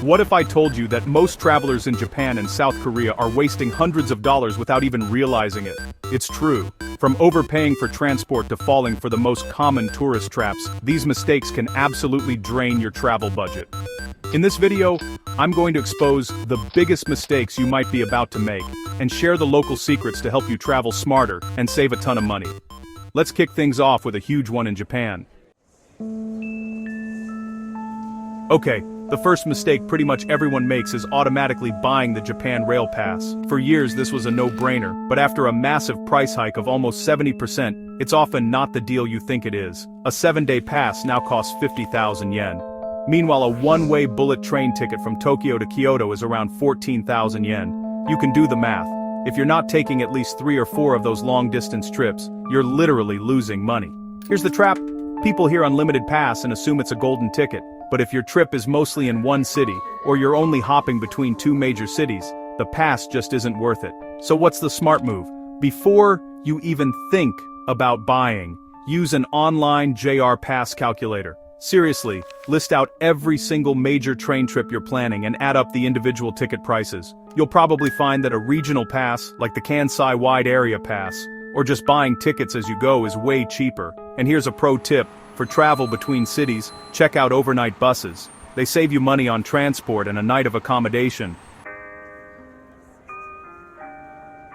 What if I told you that most travelers in Japan and South Korea are wasting hundreds of dollars without even realizing it? It's true. From overpaying for transport to falling for the most common tourist traps, these mistakes can absolutely drain your travel budget. In this video, I'm going to expose the biggest mistakes you might be about to make, and share the local secrets to help you travel smarter and save a ton of money. Let's kick things off with a huge one in Japan. Okay, the first mistake pretty much everyone makes is automatically buying the Japan Rail Pass. For years this was a no-brainer, but after a massive price hike of almost 70%, it's often not the deal you think it is. A 7-day pass now costs 50,000 yen. Meanwhile, a one-way bullet train ticket from Tokyo to Kyoto is around 14,000 yen. You can do the math. If you're not taking at least 3 or 4 of those long-distance trips, you're literally losing money. Here's the trap. People hear unlimited pass and assume it's a golden ticket. But if your trip is mostly in one city, or you're only hopping between 2 major cities, the pass just isn't worth it. So what's the smart move? Before you even think about buying, use an online JR Pass calculator. Seriously, list out every single major train trip you're planning and add up the individual ticket prices. You'll probably find that a regional pass, like the Kansai Wide Area Pass, or just buying tickets as you go is way cheaper. And here's a pro tip. For travel between cities, check out overnight buses. They save you money on transport and a night of accommodation.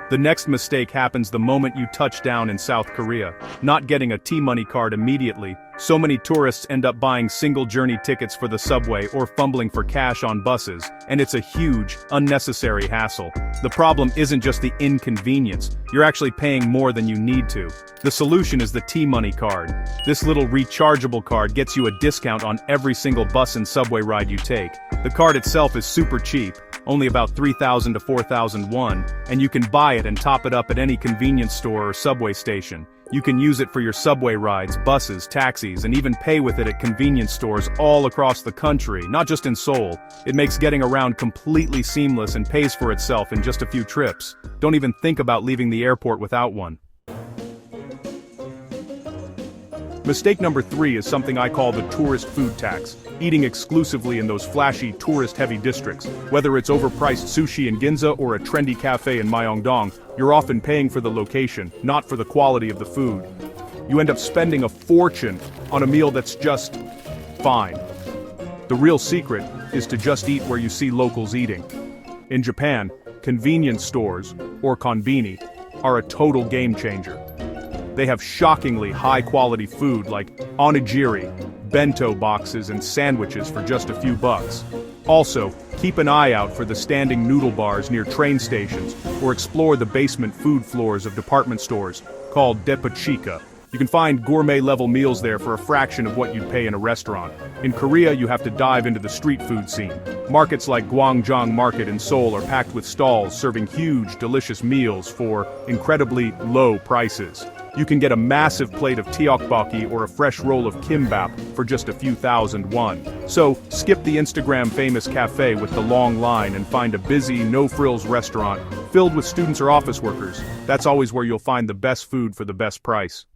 The next mistake happens the moment you touch down in South Korea. Not getting a T-Money card immediately. So many tourists end up buying single-journey tickets for the subway or fumbling for cash on buses, and it's a huge, unnecessary hassle. The problem isn't just the inconvenience, you're actually paying more than you need to. The solution is the T-Money card. This little rechargeable card gets you a discount on every single bus and subway ride you take. The card itself is super cheap, only about 3,000 to 4,000 won, and you can buy it and top it up at any convenience store or subway station. You can use it for your subway rides, buses, taxis, and even pay with it at convenience stores all across the country, not just in Seoul. It makes getting around completely seamless and pays for itself in just a few trips. Don't even think about leaving the airport without one. Mistake number 3 is something I call the tourist food tax. Eating exclusively in those flashy, tourist-heavy districts. Whether it's overpriced sushi in Ginza or a trendy cafe in Myeongdong, you're often paying for the location, not for the quality of the food. You end up spending a fortune on a meal that's just fine. The real secret is to just eat where you see locals eating. In Japan, convenience stores, or konbini, are a total game changer. They have shockingly high-quality food like onigiri, bento boxes and sandwiches for just a few bucks. Also, keep an eye out for the standing noodle bars near train stations, or explore the basement food floors of department stores, called Depochika. You can find gourmet-level meals there for a fraction of what you'd pay in a restaurant. In Korea, you have to dive into the street food scene. Markets like Gwangjang Market in Seoul are packed with stalls serving huge, delicious meals for incredibly low prices. You can get a massive plate of tteokbokki or a fresh roll of kimbap for just a few thousand won. So, skip the Instagram-famous cafe with the long line and find a busy, no-frills restaurant filled with students or office workers. That's always where you'll find the best food for the best price.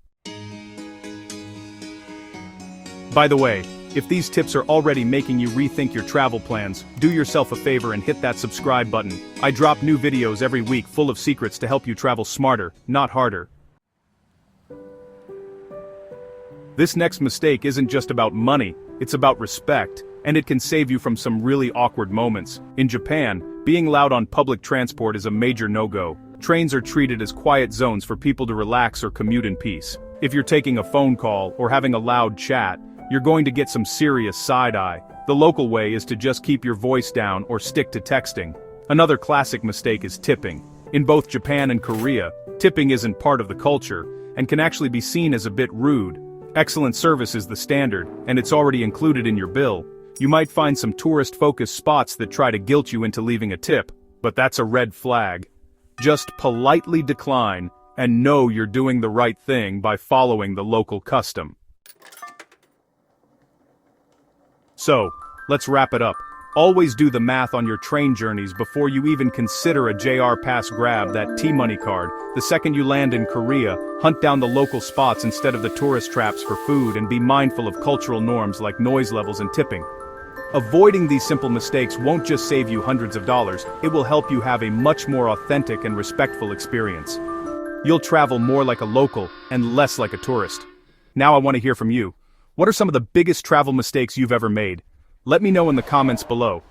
By the way, if these tips are already making you rethink your travel plans, do yourself a favor and hit that subscribe button. I drop new videos every week full of secrets to help you travel smarter, not harder. This next mistake isn't just about money, it's about respect, and it can save you from some really awkward moments. In Japan, being loud on public transport is a major no-go. Trains are treated as quiet zones for people to relax or commute in peace. If you're taking a phone call or having a loud chat, you're going to get some serious side-eye. The local way is to just keep your voice down or stick to texting. Another classic mistake is tipping. In both Japan and Korea, tipping isn't part of the culture, and can actually be seen as a bit rude. Excellent service is the standard, and it's already included in your bill. You might find some tourist-focused spots that try to guilt you into leaving a tip, but that's a red flag. Just politely decline, and know you're doing the right thing by following the local custom. So, let's wrap it up. Always do the math on your train journeys before you even consider a JR Pass. Grab that T-Money card. The second you land in Korea, hunt down the local spots instead of the tourist traps for food and be mindful of cultural norms like noise levels and tipping. Avoiding these simple mistakes won't just save you hundreds of dollars, it will help you have a much more authentic and respectful experience. You'll travel more like a local and less like a tourist. Now I want to hear from you. What are some of the biggest travel mistakes you've ever made? Let me know in the comments below.